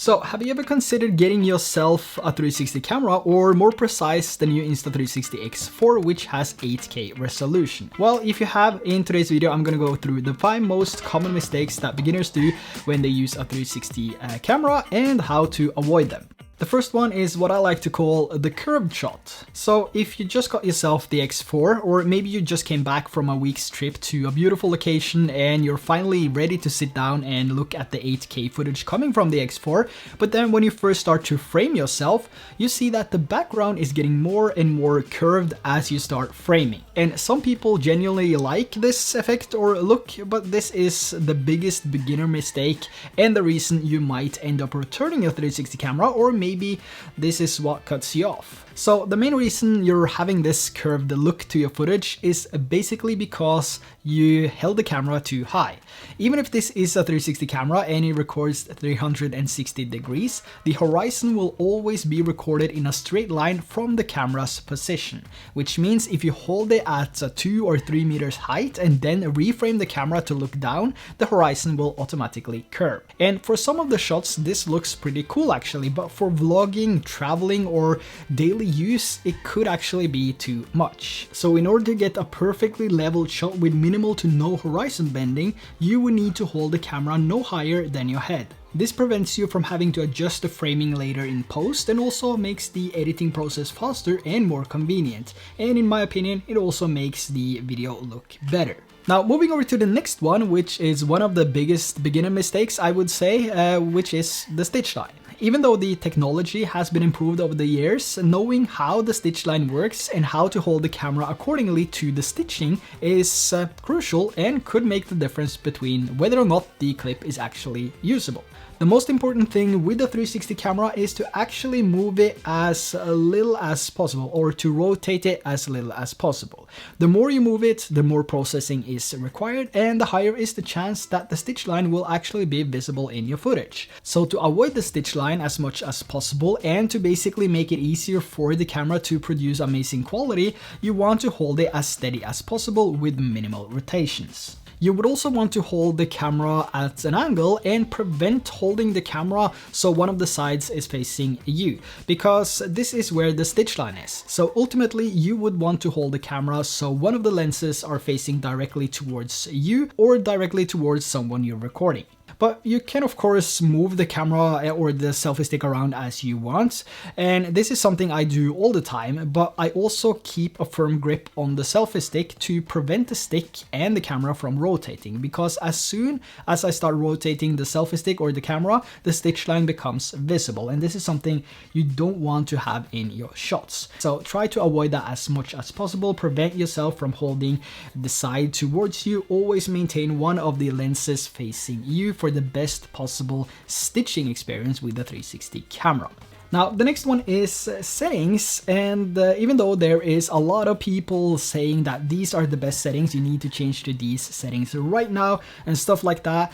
So, have you ever considered getting yourself a 360 camera, or more precise, the new Insta360 X4, which has 8K resolution? Well, if you have, in today's video, I'm gonna go through the 5 most common mistakes that beginners do when they use a 360 camera and how to avoid them. The first one is what I like to call the curved shot. So if you just got yourself the X4, or maybe you just came back from a week's trip to a beautiful location and you're finally ready to sit down and look at the 8K footage coming from the X4, but then when you first start to frame yourself, you see that the background is getting more and more curved as you start framing. And some people genuinely like this effect or look, but this is the biggest beginner mistake and the reason you might end up returning your 360 camera, or maybe this is what cuts you off. So the main reason you're having this curved look to your footage is basically because you held the camera too high. Even if this is a 360 camera and it records 360 degrees, the horizon will always be recorded in a straight line from the camera's position, which means if you hold it at 2 or 3 meters height and then reframe the camera to look down, the horizon will automatically curve. And for some of the shots, this looks pretty cool actually, but for vlogging, traveling, or daily use, it could actually be too much. So in order to get a perfectly leveled shot with minimal to no horizon bending, you will need to hold the camera no higher than your head. This prevents you from having to adjust the framing later in post, and also makes the editing process faster and more convenient. And in my opinion, it also makes the video look better. Now, moving over to the next one, which is one of the biggest beginner mistakes, I would say, which is the stitch line. Even though the technology has been improved over the years, knowing how the stitch line works and how to hold the camera accordingly to the stitching is crucial and could make the difference between whether or not the clip is actually usable. The most important thing with the 360 camera is to actually move it as little as possible, or to rotate it as little as possible. The more you move it, the more processing is required, and the higher is the chance that the stitch line will actually be visible in your footage. So to avoid the stitch line as much as possible and to basically make it easier for the camera to produce amazing quality, you want to hold it as steady as possible with minimal rotations. You would also want to hold the camera at an angle and prevent holding the camera so one of the sides is facing you, because this is where the stitch line is. So ultimately you would want to hold the camera so one of the lenses are facing directly towards you or directly towards someone you're recording. But you can of course move the camera or the selfie stick around as you want, and this is something I do all the time, but I also keep a firm grip on the selfie stick to prevent the stick and the camera from rotating, because as soon as I start rotating the selfie stick or the camera, the stitch line becomes visible, and this is something you don't want to have in your shots. So try to avoid that as much as possible, prevent yourself from holding the side towards you, always maintain one of the lenses facing you for the best possible stitching experience with the 360 camera. Now, the next one is settings, and even though there is a lot of people saying that these are the best settings, you need to change to these settings right now and stuff like that,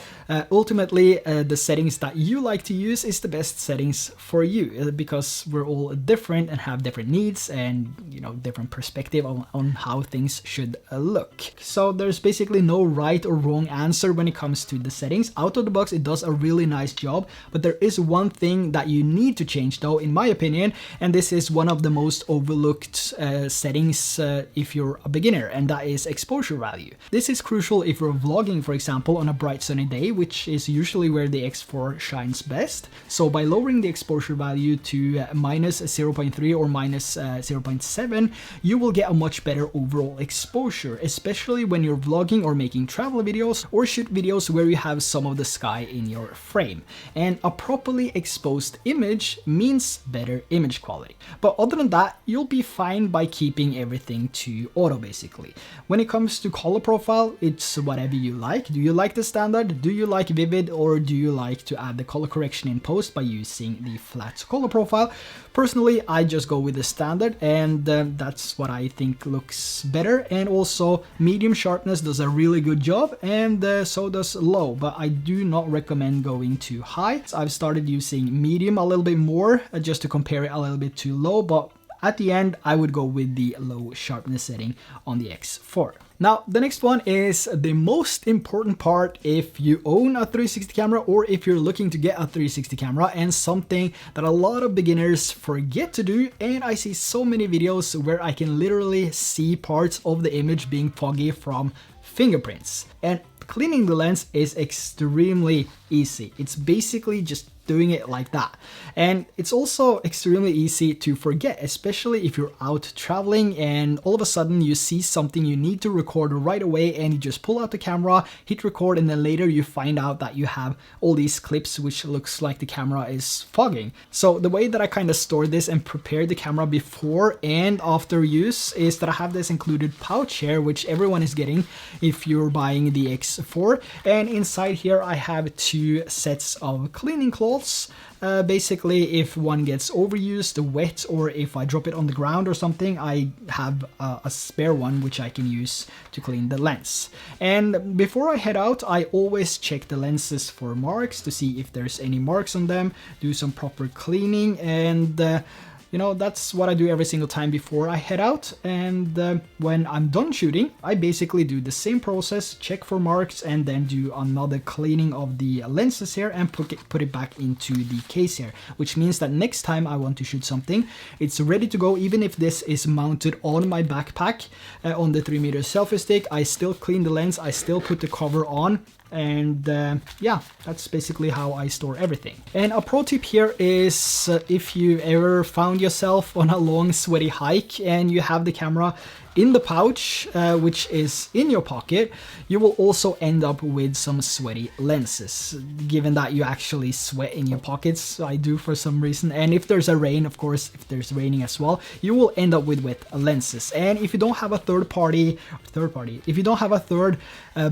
ultimately the settings that you like to use is the best settings for you, because we're all different and have different needs and, you know, different perspective on how things should look. So there's basically no right or wrong answer when it comes to the settings. Out of the box, it does a really nice job, but there is one thing that you need to change though, in my opinion, and this is one of the most overlooked settings if you're a beginner, and that is exposure value. This is crucial if you're vlogging, for example, on a bright sunny day, which is usually where the X4 shines best. So by lowering the exposure value to minus 0.3 or minus 0.7, you will get a much better overall exposure, especially when you're vlogging or making travel videos or shoot videos where you have some of the sky in your frame. And a properly exposed image means better image quality. But other than that, you'll be fine by keeping everything to auto basically. When it comes to color profile, it's whatever you like. Do you like the standard? Do you like vivid? Or do you like to add the color correction in post by using the flat color profile? Personally, I just go with the standard, and that's what I think looks better. And also medium sharpness does a really good job, and so does low, but I do not recommend going too high. So I've started using medium a little bit more just to compare it a little bit to low, but at the end, I would go with the low sharpness setting on the X4. Now, the next one is the most important part if you own a 360 camera or if you're looking to get a 360 camera, and something that a lot of beginners forget to do. And I see so many videos where I can literally see parts of the image being foggy from fingerprints. And cleaning the lens is extremely easy. It's basically just doing it like that. And it's also extremely easy to forget, especially if you're out traveling and all of a sudden you see something you need to record right away, and you just pull out the camera, hit record, and then later you find out that you have all these clips which looks like the camera is fogging. So the way that I kind of store this and prepare the camera before and after use is that I have this included pouch here, which everyone is getting if you're buying the X4. And inside here I have 2 sets of cleaning cloths. Basically, if one gets overused, wet, or if I drop it on the ground or something, I have a spare one which I can use to clean the lens. And before I head out, I always check the lenses for marks to see if there's any marks on them, do some proper cleaning, and you know, that's what I do every single time before I head out. And when I'm done shooting, I basically do the same process, check for marks, and then do another cleaning of the lenses here and put it back into the case here, which means that next time I want to shoot something, it's ready to go. Even if this is mounted on my backpack on the 3-meter selfie stick, I still clean the lens, I still put the cover on. And yeah, that's basically how I store everything. And a pro tip here is if you ever found yourself on a long sweaty hike and you have the camera in the pouch, which is in your pocket, you will also end up with some sweaty lenses, given that you actually sweat in your pockets. I do for some reason. And if there's a rain, of course, if there's raining as well, you will end up with wet lenses. And if you don't have a third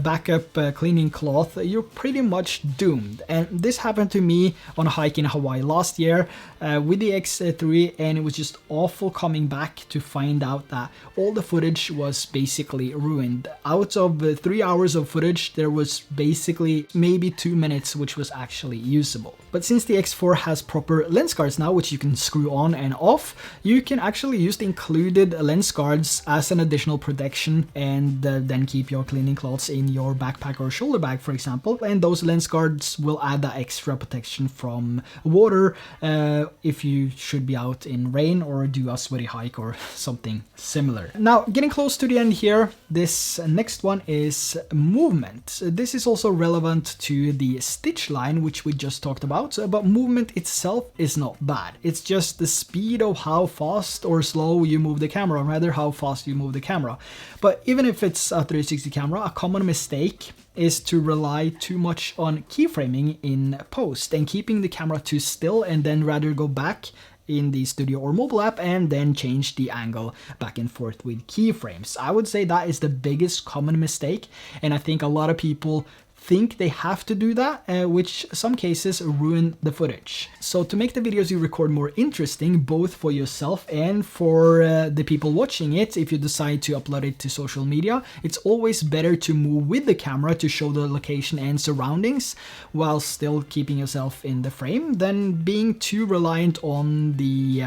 backup cleaning cloth, you're pretty much doomed. And this happened to me on a hike in Hawaii last year with the X3, and it was just awful coming back to find out that all the footage was basically ruined. Out of 3 hours of footage, there was basically maybe 2 minutes which was actually usable. But since the X4 has proper lens guards now, which you can screw on and off, you can actually use the included lens guards as an additional protection, and then keep your cleaning cloths in your backpack or shoulder bag, for example. And those lens guards will add that extra protection from water if you should be out in rain or do a sweaty hike or something similar. Now, getting close to the end here, this next one is movement. This is also relevant to the stitch line, which we just talked about, but movement itself is not bad. It's just the speed of how fast or slow you move the camera, or rather how fast you move the camera. But even if it's a 360 camera, a common mistake is to rely too much on keyframing in post and keeping the camera too still, and then rather go back in the studio or mobile app and then change the angle back and forth with keyframes. I would say that is the biggest common mistake, and I think a lot of people think they have to do that, which some cases ruin the footage. So to make the videos you record more interesting, both for yourself and for the people watching it, if you decide to upload it to social media, it's always better to move with the camera to show the location and surroundings while still keeping yourself in the frame than being too reliant on the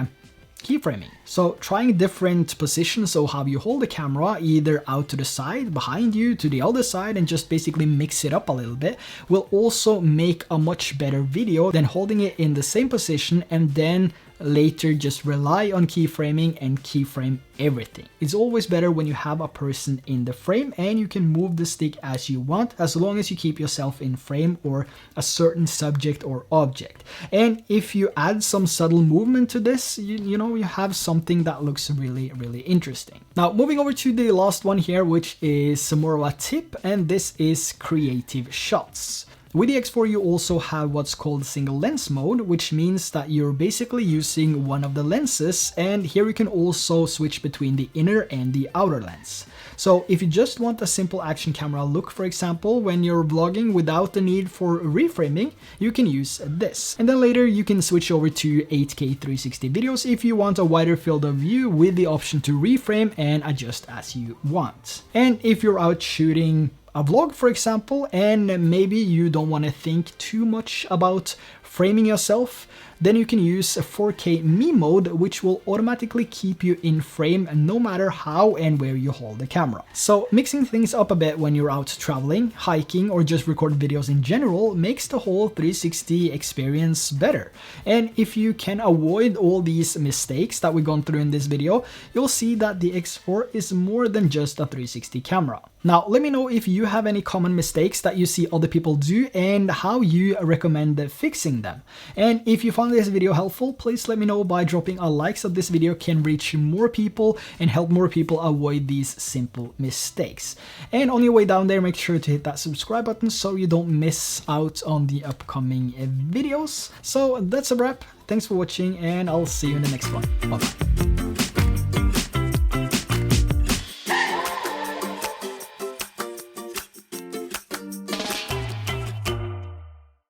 keyframing. So trying different positions, so how you hold the camera, either out to the side, behind you, to the other side, and just basically mix it up a little bit, will also make a much better video than holding it in the same position and then later just rely on keyframing and keyframe everything. It's always better when you have a person in the frame and you can move the stick as you want, as long as you keep yourself in frame or a certain subject or object. And if you add some subtle movement to this, you know, you have something that looks really, really interesting. Now, moving over to the last one here, which is more of a tip, and this is creative shots. With the X4, you also have what's called single lens mode, which means that you're basically using one of the lenses, and here you can also switch between the inner and the outer lens. So if you just want a simple action camera look, for example, when you're vlogging without the need for reframing, you can use this. And then later you can switch over to 8K 360 videos if you want a wider field of view with the option to reframe and adjust as you want. And if you're out shooting a vlog, for example, and maybe you don't want to think too much about framing yourself, then you can use a 4K me mode, which will automatically keep you in frame no matter how and where you hold the camera. So mixing things up a bit when you're out traveling, hiking, or just record videos in general makes the whole 360 experience better. And if you can avoid all these mistakes that we've gone through in this video, you'll see that the X4 is more than just a 360 camera. Now, let me know if you have any common mistakes that you see other people do and how you recommend fixing them. And if you found this video helpful, please let me know by dropping a like so this video can reach more people and help more people avoid these simple mistakes. And on your way down there, make sure to hit that subscribe button so you don't miss out on the upcoming videos. So that's a wrap. Thanks for watching, and I'll see you in the next one. Bye.